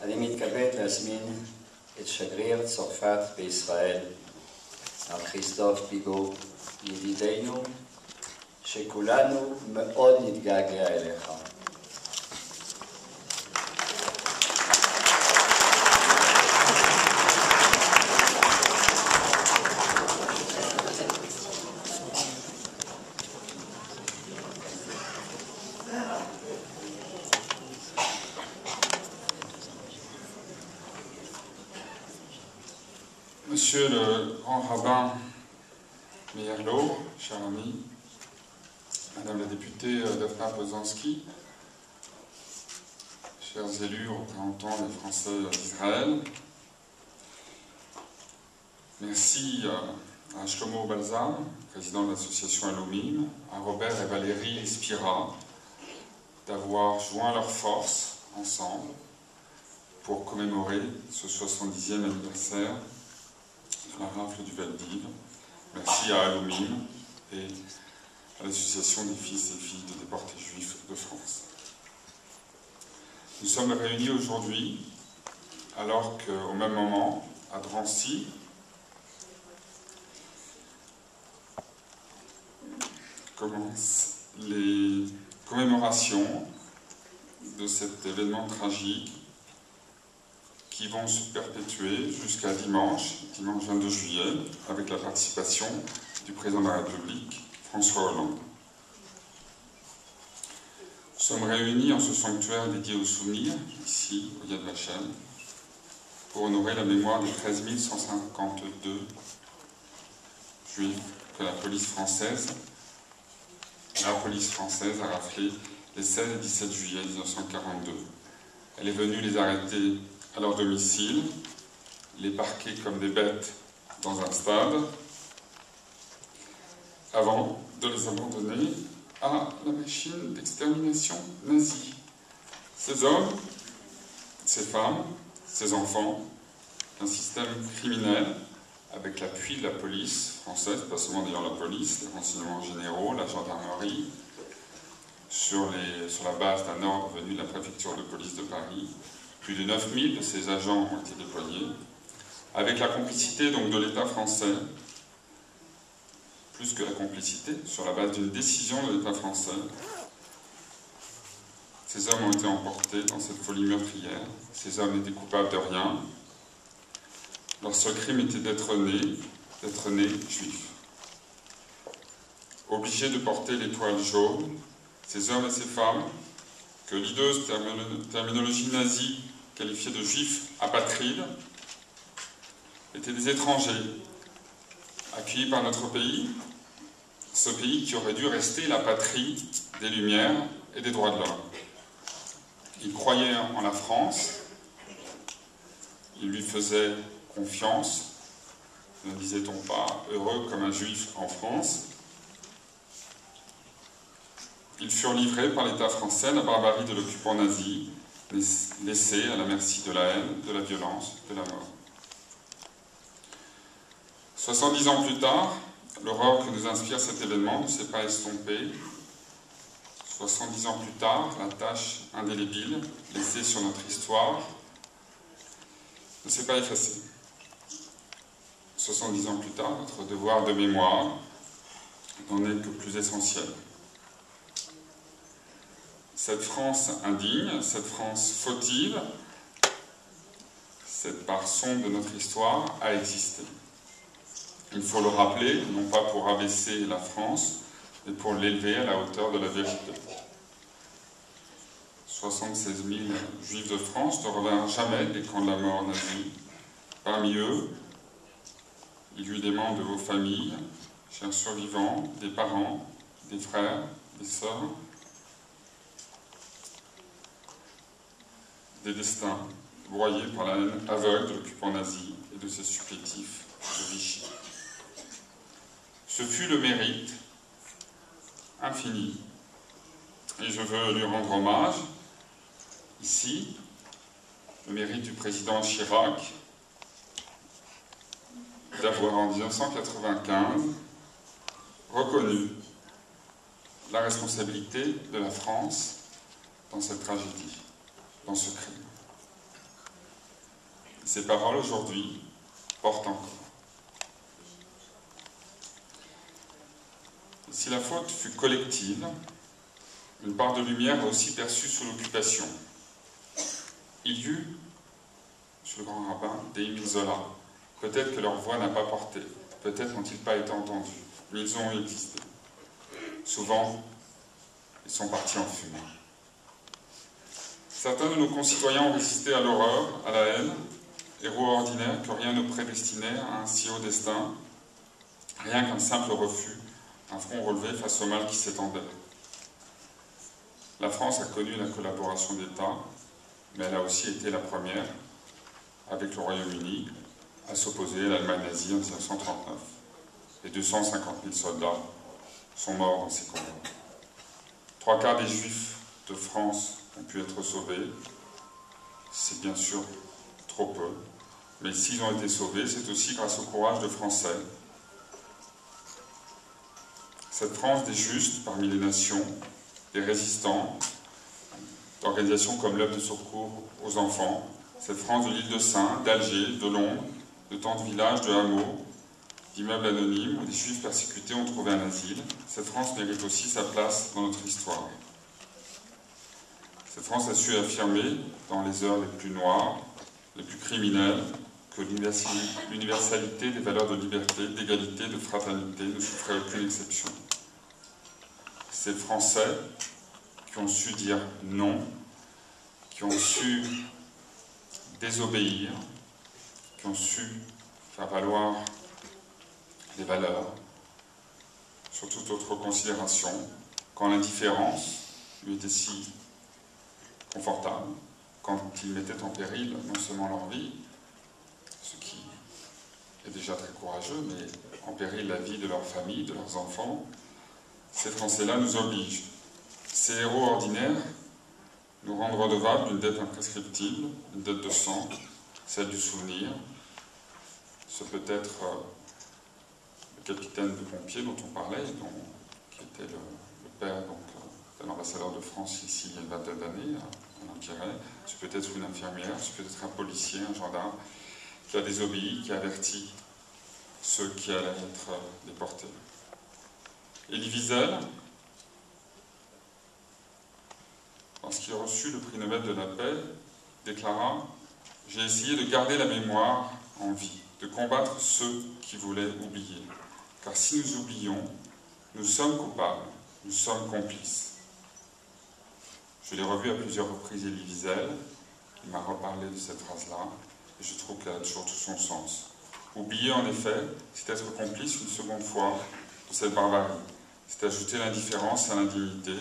אני מתכבד להזמין את שגריר צרפת בישראל, מר כריסטוף ביגו, ידידנו, שכולנו מאוד נתגעגע אליך. Monsieur le grand rabbin Meyerlo, cher ami, Madame la députée Daphna Poznanski, chers élus représentants des Français d'Israël, merci à Shlomo Balzam, président de l'association Alumim, à Robert et Valérie Spira d'avoir joint leurs forces ensemble pour commémorer ce 70e anniversaire de la rafle du Veldiv. Merci à Alumim et à l'association des fils et filles de déportés juifs de France. Nous sommes réunis aujourd'hui alors qu'au même moment, à Drancy, commencent les commémorations de cet événement tragique qui vont se perpétuer jusqu'à dimanche 22 juillet, avec la participation du président de la République, François Hollande. Nous sommes réunis en ce sanctuaire dédié au souvenir, ici, au Yad Vashem, pour honorer la mémoire des 13 152 juifs que la police française a raflés les 16 et 17 juillet 1942. Elle est venue les arrêter à leur domicile, les parquer comme des bêtes dans un stade, avant de les abandonner à la machine d'extermination nazie. Ces hommes, ces femmes, ces enfants, un système criminel, avec l'appui de la police française, pas seulement d'ailleurs la police, les renseignements généraux, la gendarmerie, sur la base d'un ordre venu de la préfecture de police de Paris. Plus de 9000 de ces agents ont été déployés, avec la complicité donc de l'État français, plus que la complicité, sur la base d'une décision de l'État français. Ces hommes ont été emportés dans cette folie meurtrière. Ces hommes n'étaient coupables de rien. Leur seul crime était d'être nés juifs. Obligés de porter l'étoile jaune, ces hommes et ces femmes, que l'ideuse terminologie nazie qualifiée de juifs apatrides, étaient des étrangers accueillis par notre pays, ce pays qui aurait dû rester la patrie des Lumières et des droits de l'homme. Ils croyaient en la France, ils lui faisaient confiance, ne disait-on pas heureux comme un juif en France. Ils furent livrés par l'État français à la barbarie de l'occupant nazi, laissés à la merci de la haine, de la violence, de la mort. 70 ans plus tard, l'horreur que nous inspire cet événement ne s'est pas estompée. 70 ans plus tard, la tache indélébile laissée sur notre histoire ne s'est pas effacée. 70 ans plus tard, notre devoir de mémoire n'en est que plus essentiel. Cette France indigne, cette France fautive, cette part sombre de notre histoire a existé. Il faut le rappeler, non pas pour abaisser la France, mais pour l'élever à la hauteur de la vérité. 76 000 juifs de France ne revinrent jamais des camps de la mort nazie. Parmi eux, il y eut des membres de vos familles, chers survivants, des parents, des frères, des sœurs, des destins broyés par la haine aveugle de l'occupant nazi et de ses supplétifs de Vichy. Ce fut le mérite infini, et je veux lui rendre hommage, ici, le mérite du président Chirac, d'avoir en 1995 reconnu la responsabilité de la France dans cette tragédie, dans ce crime. Ces paroles aujourd'hui portent encore. Si la faute fut collective, une part de lumière est aussi perçue sous l'occupation. Il y eut, monsieur le grand rabbin, des Émile Zola. Peut-être que leur voix n'a pas porté, peut-être n'ont-ils pas été entendus, mais ils ont existé. Souvent, ils sont partis en fumée. Certains de nos concitoyens ont résisté à l'horreur, à la haine, héros ordinaires que rien ne prédestinait à un si haut destin, rien qu'un simple refus, un front relevé face au mal qui s'étendait. La France a connu la collaboration d'États, mais elle a aussi été la première, avec le Royaume-Uni, à s'opposer à l'Allemagne nazie en 1939. Et 250 000 soldats sont morts dans ces combats. 3/4 des Juifs de France ont pu être sauvés. C'est bien sûr trop peu, mais s'ils ont été sauvés, c'est aussi grâce au courage de Français. Cette France des justes parmi les nations, des résistants, d'organisations comme l'œuvre de secours aux enfants, cette France de l'île de Sein, d'Alger, de Londres, de tant de villages, de hameaux, d'immeubles anonymes où des juifs persécutés ont trouvé un asile, cette France mérite aussi sa place dans notre histoire. Cette France a su affirmer, dans les heures les plus noires, les plus criminelles, que l'universalité des valeurs de liberté, d'égalité, de fraternité ne souffrait aucune exception. Ces Français qui ont su dire non, qui ont su désobéir, qui ont su faire valoir des valeurs sur toute autre considération, quand l'indifférence lui était si confortable, quand ils mettaient en péril non seulement leur vie, ce qui est déjà très courageux, mais en péril la vie de leur famille, de leurs enfants. Ces Français-là nous obligent. Ces héros ordinaires nous rendent redevables d'une dette imprescriptible, une dette de sang, celle du souvenir. Ce peut être le capitaine de pompiers dont on parlait, qui était le père d'un ambassadeur de France ici il y a une vingtaine d'années, on en dirait. Ce peut être une infirmière, ce peut être un policier, un gendarme, qui a désobéi, qui a averti ceux qui allaient être déportés. Élie Wiesel, lorsqu'il reçut le prix Nobel de la paix, déclara « J'ai essayé de garder la mémoire en vie, de combattre ceux qui voulaient oublier. Car si nous oublions, nous sommes coupables, nous sommes complices. » Je l'ai revu à plusieurs reprises, Élie Wiesel. Il m'a reparlé de cette phrase-là, et je trouve qu'elle a toujours tout son sens. Oublier, en effet, c'est être complice une seconde fois de cette barbarie. C'est ajouter l'indifférence à l'indignité,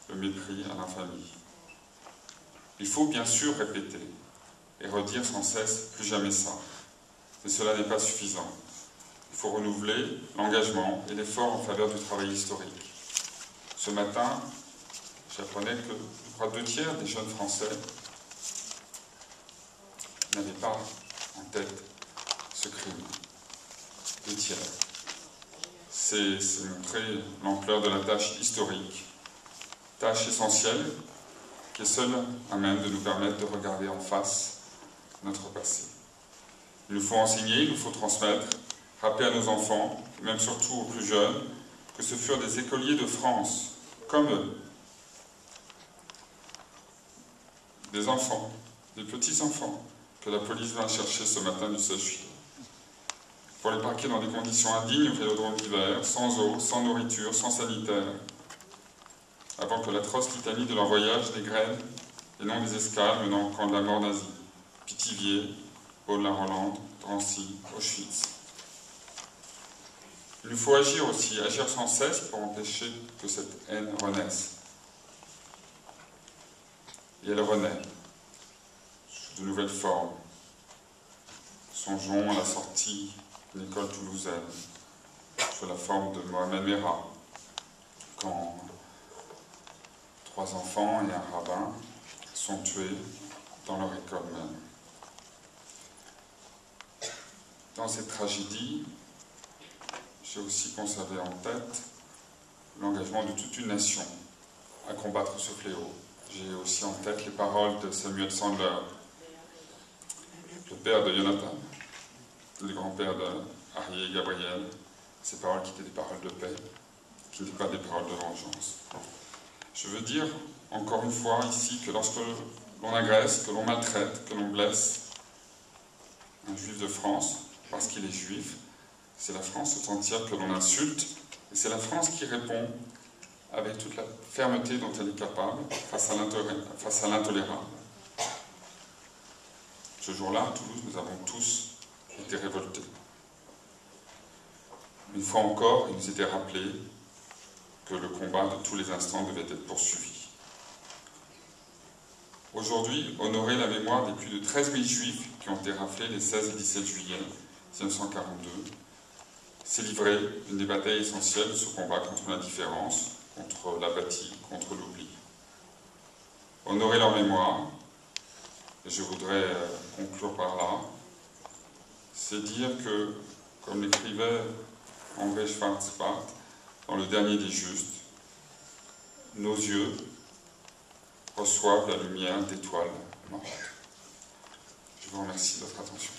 le mépris à l'infamie. Il faut bien sûr répéter et redire sans cesse « plus jamais ça ». Mais cela n'est pas suffisant. Il faut renouveler l'engagement et l'effort en faveur du travail historique. Ce matin, j'apprenais que, je crois, 2/3 des jeunes Français n'avaient pas en tête ce crime. 2/3. C'est montrer l'ampleur de la tâche historique, tâche essentielle qui est seule à même de nous permettre de regarder en face notre passé. Il nous faut enseigner, il nous faut transmettre, rappeler à nos enfants, et même surtout aux plus jeunes, que ce furent des écoliers de France, comme eux, des enfants, des petits-enfants, que la police vint chercher ce matin du 16 juillet. Pour les parquer dans des conditions indignes au vélodrome d'hiver, sans eau, sans nourriture, sans sanitaire, avant que l'atroce litanie de leur voyage n'égrène les noms des escales menant au camp de la mort nazie, Pithiviers, Baudelaire-Hollande, Drancy, Auschwitz. Il nous faut agir aussi, agir sans cesse pour empêcher que cette haine renaisse. Et elle renaît, sous de nouvelles formes. Songeons à la sortie d'une école toulousaine, sous la forme de Mohamed Merah, quand 3 enfants et un rabbin sont tués dans leur école même. Dans cette tragédie, j'ai aussi conservé en tête l'engagement de toute une nation à combattre ce fléau. J'ai aussi en tête les paroles de Samuel Sandler. le père de Jonathan, le grand-père d'Arié et Gabriel, ces paroles qui étaient des paroles de paix, qui n'étaient pas des paroles de vengeance. Je veux dire, encore une fois, ici, que lorsque l'on agresse, que l'on maltraite, que l'on blesse un juif de France, parce qu'il est juif, c'est la France tout entière que l'on insulte, et c'est la France qui répond avec toute la fermeté dont elle est capable face à l'intolérable. Ce jour-là, à Toulouse, nous avons tous été révoltés. Une fois encore, il nous était rappelé que le combat de tous les instants devait être poursuivi. Aujourd'hui, honorer la mémoire des plus de 13 000 juifs qui ont été raflés les 16 et 17 juillet 1942, c'est livrer une des batailles essentielles de ce combat contre l'indifférence, contre l'apathie, contre l'oubli. Honorer leur mémoire, et je voudrais conclure par là, c'est dire que, comme l'écrivait André Schwarzbart dans Le Dernier des Justes, nos yeux reçoivent la lumière d'étoiles mortes. Je vous remercie de votre attention.